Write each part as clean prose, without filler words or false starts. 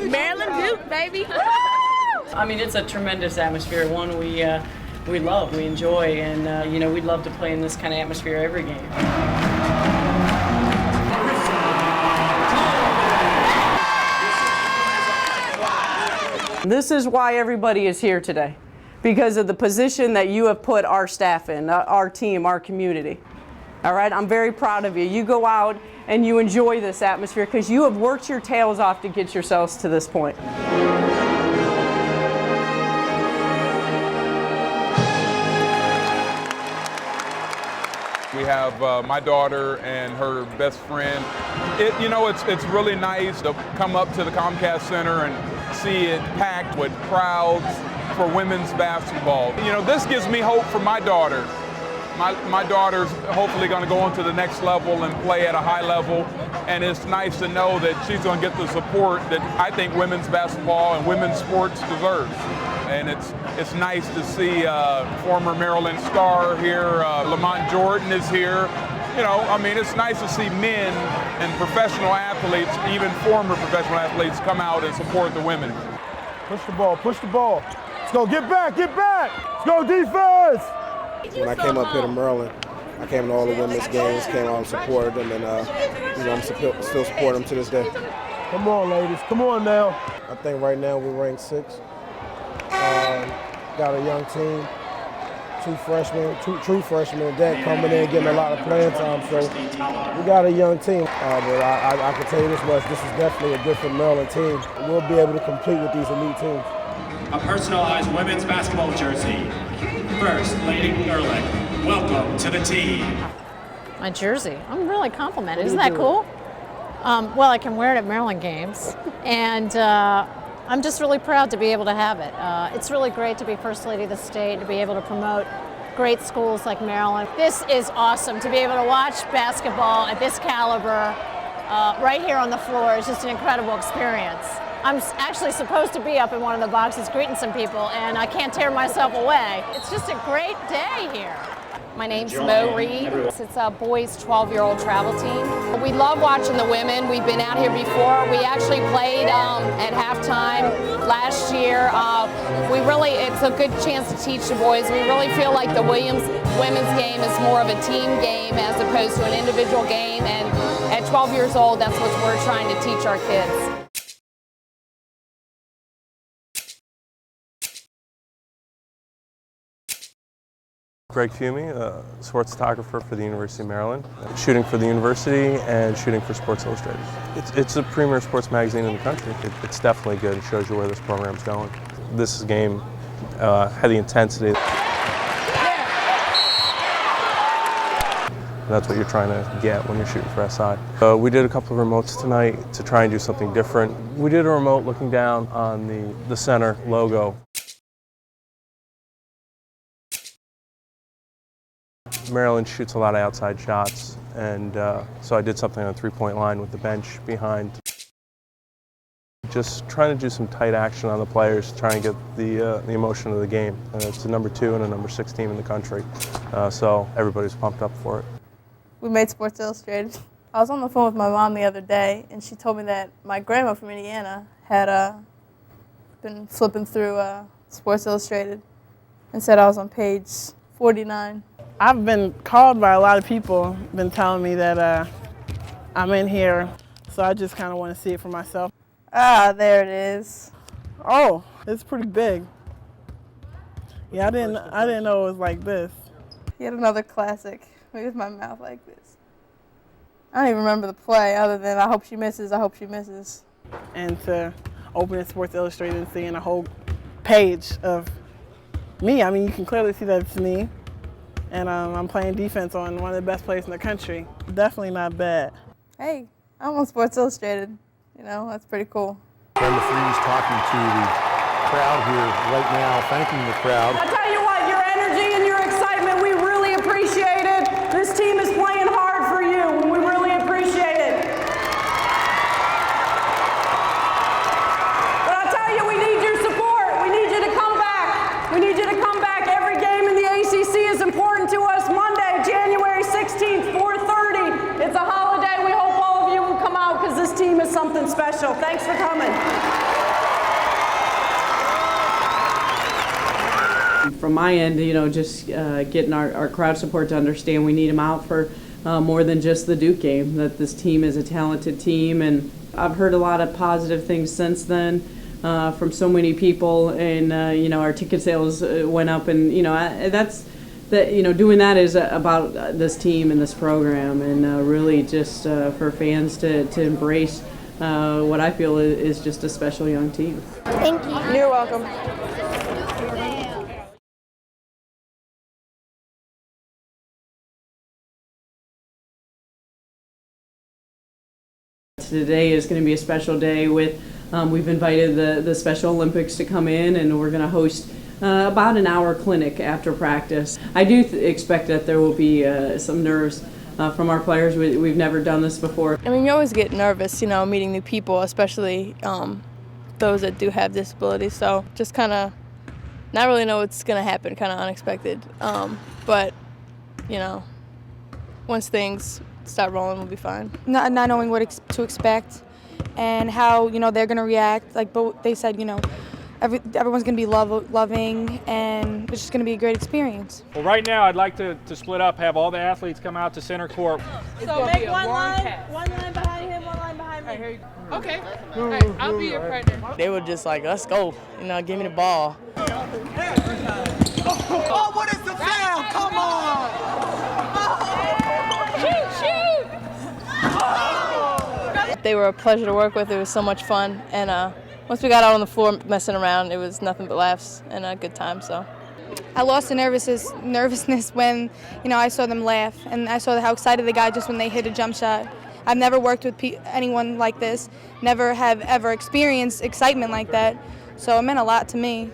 Maryland Duke, baby. I mean, it's a tremendous atmosphere, one we love, we enjoy, and you know, we'd love to play in this kind of atmosphere every game. This is why everybody is here today, because of the position that you have put our staff in, our team, our community. All right, I'm very proud of you. You go out and you enjoy this atmosphere because you have worked your tails off to get yourselves to this point. We have my daughter and her best friend. It's really nice to come up to the Comcast Center and see it packed with crowds for women's basketball. You know, this gives me hope for my daughter. My daughter's hopefully going to go on to the next level and play at a high level, and it's nice to know that she's going to get the support that I think women's basketball and women's sports deserves. And it's nice to see former Maryland star here, Lamont Jordan is here. You know, I mean, it's nice to see men and professional athletes, even former professional athletes, come out and support the women. Push the ball, push the ball. Let's go, get back, get back. Let's go defense. When I came up here to Maryland, I came to all the women's games, came out and supported them, and I'm still supporting them to this day. Come on, ladies, come on now. I think right now we're ranked 6th. Got a young team, two true freshmen, and that coming in getting a lot of playing time. So we got a young team, but I can tell you this much: this is definitely a different Maryland team. We'll be able to compete with these elite teams. A personalized women's basketball jersey. First, Lady Ehrlich, welcome to the team. My jersey. I'm really complimented. Isn't that cool? Well, I can wear it at Maryland games, and I'm just really proud to be able to have it. It's really great to be First Lady of the state, to be able to promote great schools like Maryland. This is awesome, to be able to watch basketball at this caliber right here on the floor is just an incredible experience. I'm actually supposed to be up in one of the boxes greeting some people, and I can't tear myself away. It's just a great day here. My name's Mo Reed. It's a boys 12-year-old travel team. We love watching the women. We've been out here before. We actually played at halftime last year. It's a good chance to teach the boys. We really feel like the women's game is more of a team game as opposed to an individual game. And at 12 years old, that's what we're trying to teach our kids. Greg Fumey, a sports photographer for the University of Maryland, shooting for the university and shooting for Sports Illustrated. It's a premier sports magazine in the country. It's definitely good. It shows you where this program's going. This game had the intensity. That's what you're trying to get when you're shooting for SI. We did a couple of remotes tonight to try and do something different. We did a remote looking down on the center logo. Maryland shoots a lot of outside shots, and so I did something on the three-point line with the bench behind. Just trying to do some tight action on the players, trying to get the emotion of the game. It's a number 2 and a number 6 team in the country, so everybody's pumped up for it. We made Sports Illustrated. I was on the phone with my mom the other day, and she told me that my grandma from Indiana had been flipping through Sports Illustrated and said I was on page 49. I've been called by a lot of people, been telling me that I'm in here, so I just kind of want to see it for myself. Ah, there it is. Oh, it's pretty big. Yeah, I didn't know it was like this. Yet another classic. With my mouth like this. I don't even remember the play other than I hope she misses, I hope she misses. And to open in Sports Illustrated and seeing a whole page of me, I mean, you can clearly see that it's me. And I'm playing defense on one of the best players in the country. Definitely not bad. Hey, I'm on Sports Illustrated. You know, that's pretty cool. Brenda Freeze talking to the crowd here right now, thanking the crowd. I tell you what, your energy and your excitement, we really appreciate it. This team is playing hard for you, and we really appreciate it. But I tell you, we need your support. We need you to come back. We need you to come back. Every game in the ACC is important to us. Monday, January 16th, 4:30. It's a holiday. We hope special. Thanks for coming. From my end, just getting our crowd support to understand we need them out for more than just the Duke game, that this team is a talented team. And I've heard a lot of positive things since then from so many people. And, our ticket sales went up. And, doing that is about this team and this program, and really just for fans to embrace what I feel is just a special young team. Thank you. You're welcome. Today is going to be a special day with, we've invited the Special Olympics to come in, and we're going to host about an hour clinic after practice. I do expect that there will be some nerves from our players. We've never done this before. I mean, you always get nervous, meeting new people, especially those that do have disabilities. So just kind of not really know what's going to happen, kind of unexpected. But, once things start rolling, we'll be fine. Not knowing what to expect and how, they're going to react. But they said, everyone's going to be loving, and it's just going to be a great experience. Well, right now I'd like to split up, have all the athletes come out to center court. So make one line behind him, one line behind me. Okay. All right, I'll be your partner. They were just like, let's go, give me the ball. Oh, what is the sound? Come on! Shoot! They were a pleasure to work with. It was so much fun, and once we got out on the floor messing around, it was nothing but laughs and a good time. So I lost the nervousness when, I saw them laugh, and I saw how excited they got just when they hit a jump shot. I've never worked with anyone like this, never have ever experienced excitement like that, so it meant a lot to me.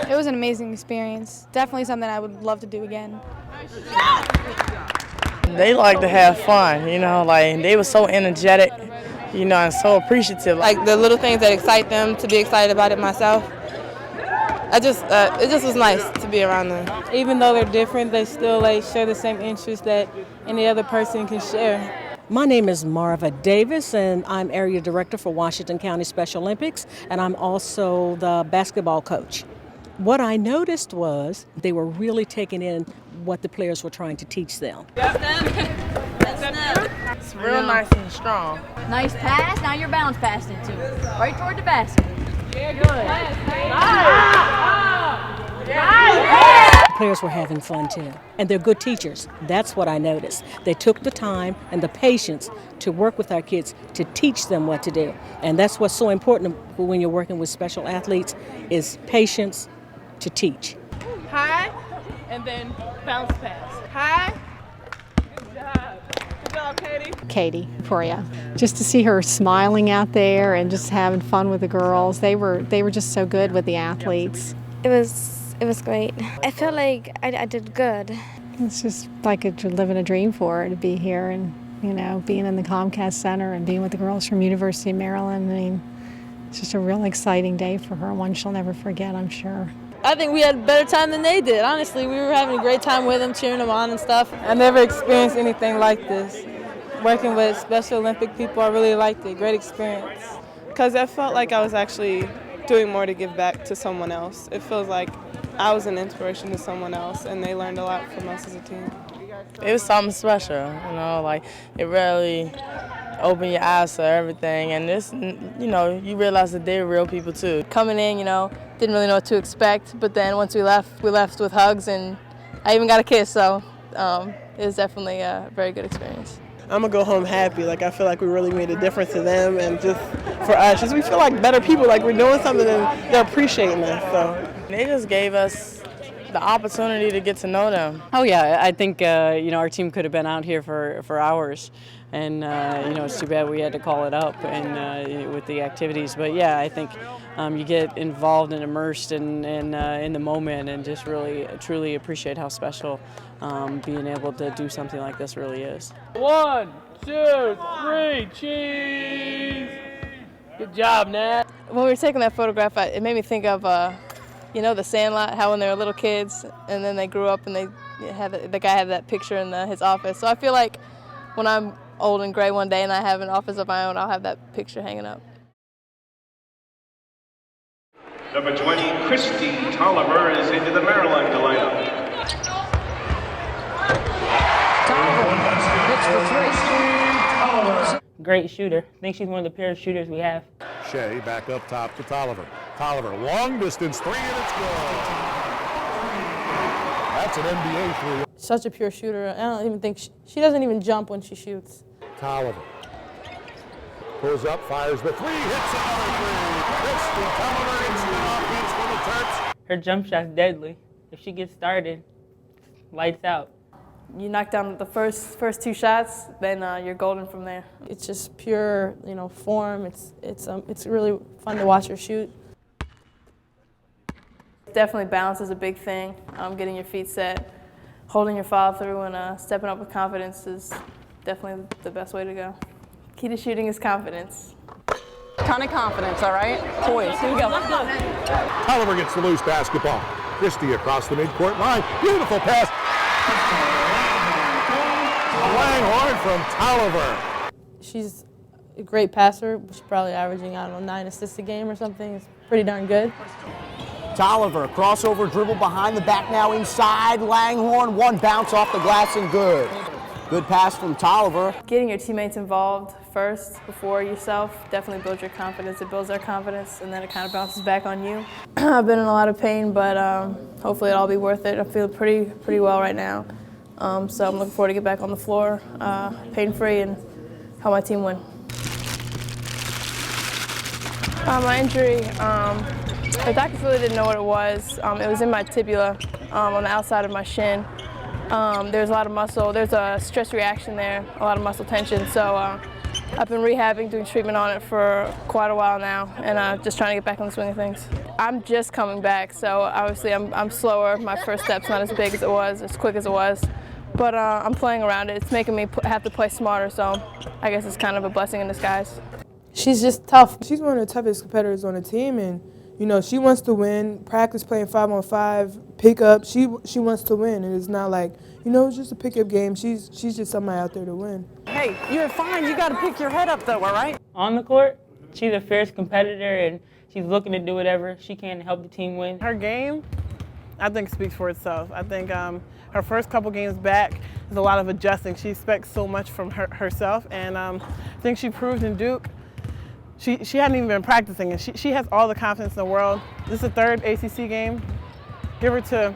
It was an amazing experience. Definitely something I would love to do again. They like to have fun, they were so energetic, and so appreciative. Like the little things that excite them, to be excited about it myself. It just was nice to be around them. Even though they're different, they still share the same interests that any other person can share. My name is Marva Davis, and I'm Area Director for Washington County Special Olympics, and I'm also the basketball coach. What I noticed was they were really taking in what the players were trying to teach them. It's real nice and strong. Nice pass, now you're bounce passing it to it. Right toward the basket. Yeah, good. The players were having fun too, and they're good teachers. That's what I noticed. They took the time and the patience to work with our kids to teach them what to do. And that's what's so important when you're working with special athletes is patience to teach. High, and then bounce pass. High. Good job. Good job, Katie. Katie Poria. Just to see her smiling out there and just having fun with the girls. They were just so good with the athletes. It was great. I felt like I did good. It's just like living a dream for her to be here and, being in the Comcast Center and being with the girls from University of Maryland. I mean, it's just a real exciting day for her, one she'll never forget, I'm sure. I think we had a better time than they did. Honestly, we were having a great time with them, cheering them on and stuff. I never experienced anything like this. Working with Special Olympic people, I really liked it. Great experience. Because I felt like I was actually doing more to give back to someone else. It feels like I was an inspiration to someone else, and they learned a lot from us as a team. It was something special, it really opened your eyes to everything, and this, you realize that they're real people too. Coming in, didn't really know what to expect, but then once we left with hugs, and I even got a kiss, so it was definitely a very good experience. I'm gonna go home happy. I feel like we really made a difference to them, and just for us, just we feel like better people, like we're doing something and they're appreciating us. So they just gave us the opportunity to get to know them. Oh yeah, I think our team could have been out here for hours, and it's too bad we had to call it up and with the activities. But yeah, I think you get involved and immersed in the moment, and just really truly appreciate how special being able to do something like this really is. 1, 2, 3, cheese! Good job, Nat. When we were taking that photograph, it made me think of the Sandlot, how when they were little kids and then they grew up and they the guy had that picture in his office. So I feel like when I'm old and gray one day and I have an office of my own, I'll have that picture hanging up. Number 20, Christy Tolliver is into the Maryland lineup. Great shooter. I think she's one of the pure shooters we have. Shea back up top to Tolliver. Tolliver, long distance three, and it's good. That's an NBA three. Such a pure shooter. I don't even think she doesn't even jump when she shoots. Tolliver pulls up, fires the three, hits another three. Christy Tolliver, instant offense for the Terps. Her jump shot's deadly. If she gets started, lights out. You knock down the first two shots, then you're golden from there. It's just pure, form. It's really fun to watch her shoot. Definitely balance is a big thing. Getting your feet set, holding your follow through, and stepping up with confidence is definitely the best way to go. Key to shooting is confidence. Ton of confidence, all right? Poise, here we go. Tolliver gets the loose basketball. Christy across the midcourt line. Beautiful pass. Langhorne from Tolliver. She's a great passer. She's probably averaging, 9 assists a game or something. It's pretty darn good. Tolliver, crossover dribble behind the back now inside. Langhorne, one bounce off the glass and good. Good pass from Tolliver. Getting your teammates involved first before yourself definitely builds your confidence. It builds their confidence, and then it kind of bounces back on you. I've been in a lot of pain, but hopefully it'll all be worth it. I feel pretty well right now. So I'm looking forward to get back on the floor, pain-free, and help my team win. My injury, the doctors really didn't know what it was. It was in my tibia, on the outside of my shin. There's a lot of muscle, there's a stress reaction there, a lot of muscle tension. So I've been rehabbing, doing treatment on it for quite a while now, and just trying to get back on the swing of things. I'm just coming back, so obviously I'm slower. My first step's not as big as it was, as quick as it was. But I'm playing around it. It's making me have to play smarter, so I guess it's kind of a blessing in disguise. She's just tough. She's one of the toughest competitors on the team, and she wants to win. Practice playing 5-on-5, pick up. She wants to win, and it's not like it's just a pick-up game. She's just somebody out there to win. Hey, you're fine. You got to pick your head up, though. All right. On the court, she's a fierce competitor, and she's looking to do whatever she can to help the team win. Her game, I think, speaks for itself. I think her first couple games back is a lot of adjusting. She expects so much from herself, and I think she proved in Duke. She hadn't even been practicing, and she has all the confidence in the world. This is the third ACC game. Give her to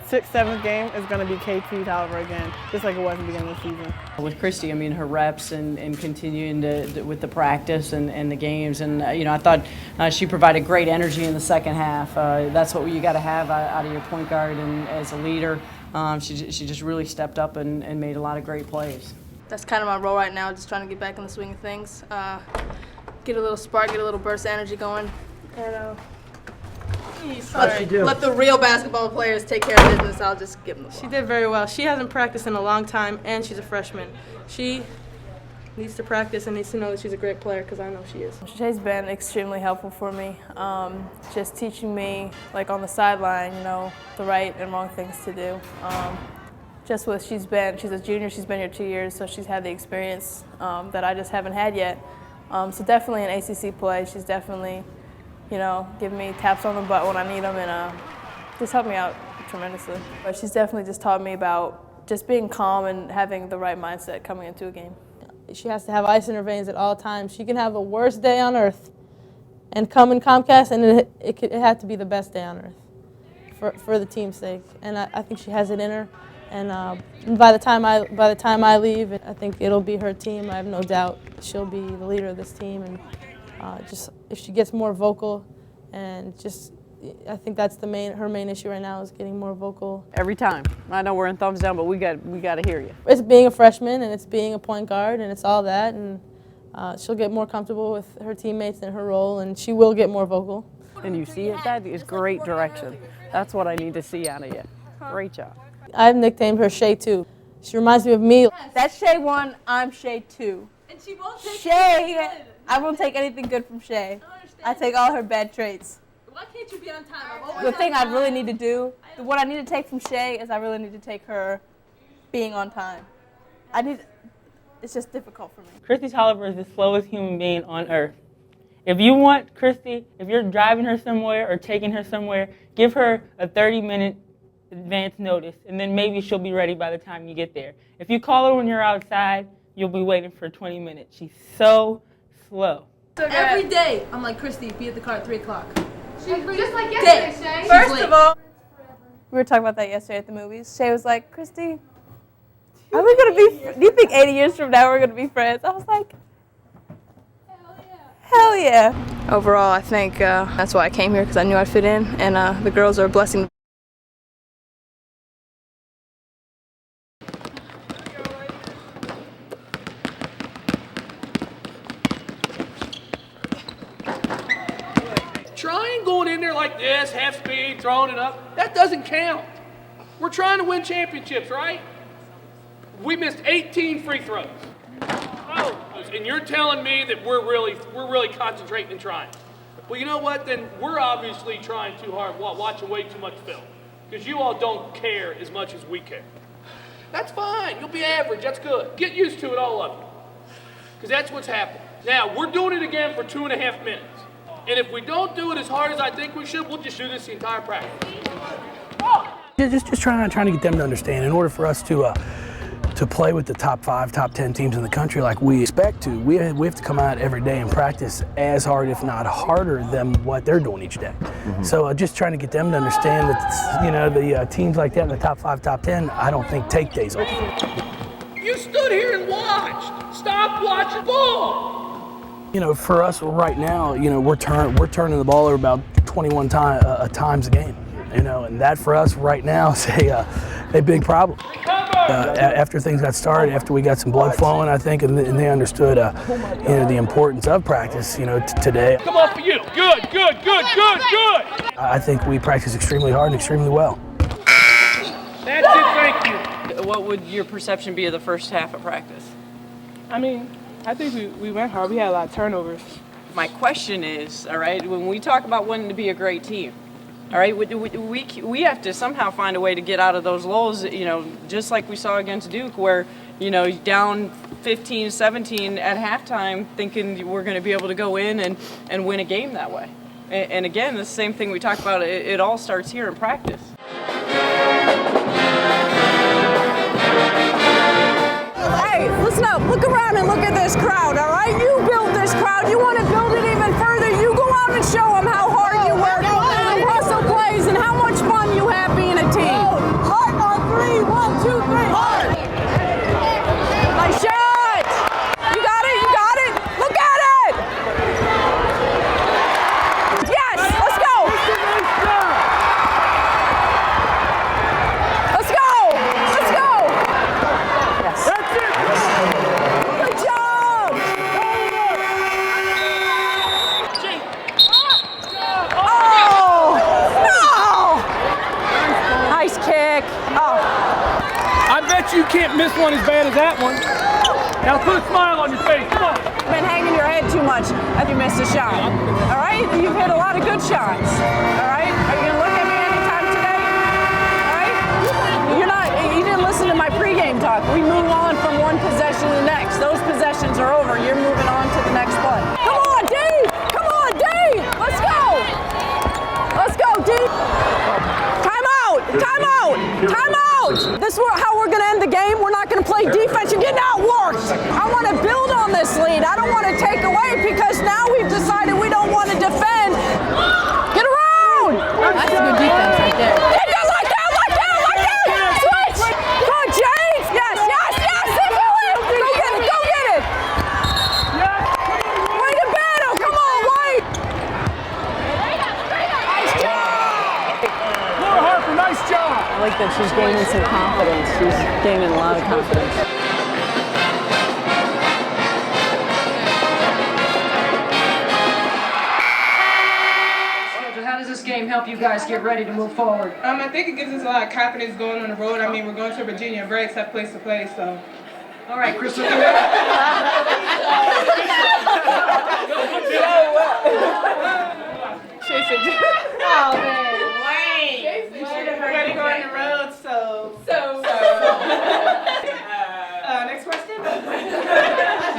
6th, 7th game, it's going to be KT Tolliver again, just like it was at the beginning of the season. With Christy, her reps and continuing with the practice and the games, and I thought she provided great energy in the second half. That's what you got to have out of your point guard and as a leader. She just really stepped up and made a lot of great plays. That's kind of my role right now, just trying to get back in the swing of things. Get a little spark, get a little burst of energy going, and let the real basketball players take care of business. I'll just give them the ball. She did very well. She hasn't practiced in a long time, and she's a freshman. She needs to practice and needs to know that she's a great player, because I know she is. Shay's been extremely helpful for me, just teaching me, like on the sideline, the right and wrong things to do. She's a junior, she's been here 2 years, so she's had the experience that I just haven't had yet. So definitely in ACC play, she's definitely, giving me taps on the butt when I need them, and just helped me out tremendously. But she's definitely just taught me about just being calm and having the right mindset coming into a game. She has to have ice in her veins at all times. She can have the worst day on earth and come in Comcast, and it had to be the best day on earth for the team's sake. And I think she has it in her. And by the time I leave, I think it'll be her team. I have no doubt she'll be the leader of this team. And just if she gets more vocal, and I think that's her main issue right now is getting more vocal. Every time. I know we're in thumbs down, but we got to hear you. It's being a freshman, and it's being a point guard, and it's all that. And she'll get more comfortable with her teammates and her role, and she will get more vocal. And you see it. That is great direction. That's what I need to see out of you. Great job. I've nicknamed her Shay 2. She reminds me of me. That's Shay 1, I'm Shay 2. And she won't take Shay, I won't take anything good from Shay. I take all her bad traits. Why can't you be on time? The thing I really need to do, what I need to take from Shay is I really need to take her being on time. It's just difficult for me. Christy Tolliver is the slowest human being on earth. If you want Christy, if you're driving her somewhere or taking her somewhere, give her a 30-minute advance notice, and then maybe she'll be ready by the time you get there. If you call her when you're outside, you'll be waiting for 20 minutes. She's so slow. Every day, I'm like, Christy, be at the car at 3 o'clock. Just like yesterday, Shay. First of all, we were talking about that yesterday at the movies. Shay was like, Christy, are we going to be, do you think 80 years from now we're going to be friends? I was like, hell yeah. Overall, I think that's why I came here, because I knew I'd fit in, and the girls are a blessing. Trying going in there like this, half speed, throwing it up, that doesn't count. We're trying to win championships, right? We missed 18 free throws. Oh, and you're telling me that we're really concentrating and trying. Well, you know what? Then we're obviously trying too hard, watching way too much film, because you all don't care as much as we care. That's fine. You'll be average. That's good. Get used to it, all of you, because that's what's happened. Now, we're doing it again for 2.5 minutes. And if we don't do it as hard as I think we should, we'll just do this the entire practice. Just trying to get them to understand, in order for us to play with the top 5, top 10 teams in the country like we expect to, we have to come out every day and practice as hard, if not harder, than what they're doing each day. So just trying to get them to understand that, the teams like that in the top 5, top 10, I don't think take days off. You stood here and watched. Stop watching ball. For us right now, we're turning the ball over about 21 times a game. And that for us right now is a big problem. After things got started, after we got some blood flowing, I think, and they understood, the importance of practice, today. Come on for you. Good. I think we practice extremely hard and extremely well. That's it. Thank you. What would your perception be of the first half of practice? I mean, I think we went hard. We had a lot of turnovers. My question is, all right, when we talk about wanting to be a great team, all right, we have to somehow find a way to get out of those lows, just like we saw against Duke, where, down 15, 17 at halftime, thinking we're going to be able to go in and win a game that way. And again, the same thing we talked about, it all starts here in practice. Hey, listen up. Look around and look at this crowd, all right? You built this crowd. You want to build it even further. You go out and show them how hard you work, how hustle plays, and how much fun you have being a team. Heart on 3. 1, 2, 3. Heart. Nice shot. You got it. Look at it. Yes, let's go. Let's go. Yes. That's it. Good job! Oh! No! Nice kick. Oh. I bet you can't miss one as bad as that one. Now put a smile on your face. Come on. Been hanging your head too much if you missed a shot. All right? You've hit a lot of good shots. All right? Are you going to look at me anytime today? All right? You didn't listen to my pregame talk. We move on from one possession to the next. Those possessions are over. You're moving on to the next play. Come on, Dave! Let's go, Dave! Time out! This is how we're going to end the game. We're not going to play defense. You're getting outworked. I want to build on this lead. I don't want to take away, because now we've decided we don't want to defend. Get around! That's good defense right there. Like that! Switch! Come on, James! Yes! Go get it! Way to battle! Come on, White! Nice job! Laura Harper, nice job! I like that she's gaining some confidence. She's gaining a lot of confidence. How does this game help you guys get ready to move forward? I think it gives us a lot of confidence going on the road. I mean, we're going to Virginia, a very tough place to play, so. All right, Crystal. Shay said, oh man, Wayne. You should have heard me go on the road, so. Next question.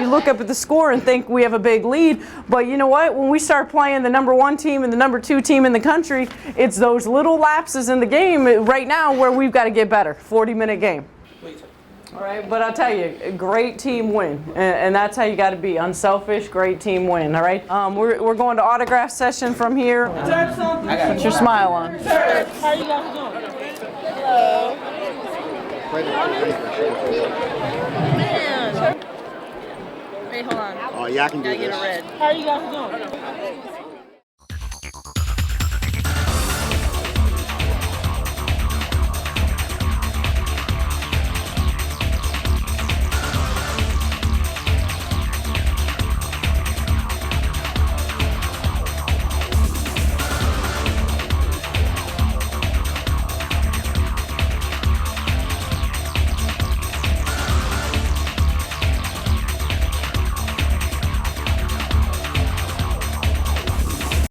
You look up at the score and think we have a big lead, but you know what? When we start playing the number 1 team and the number 2 team in the country, it's those little lapses in the game right now where we've got to get better. 40-minute game. All right, but I'll tell you, a great team win, and that's how you got to be. Unselfish, great team win, all right? We're going to autograph session from here. Put your smile on. How are you guys doing? Hello. Wait, hold on. Oh, yeah, I can do Gotta this. get a red. How are you guys doing?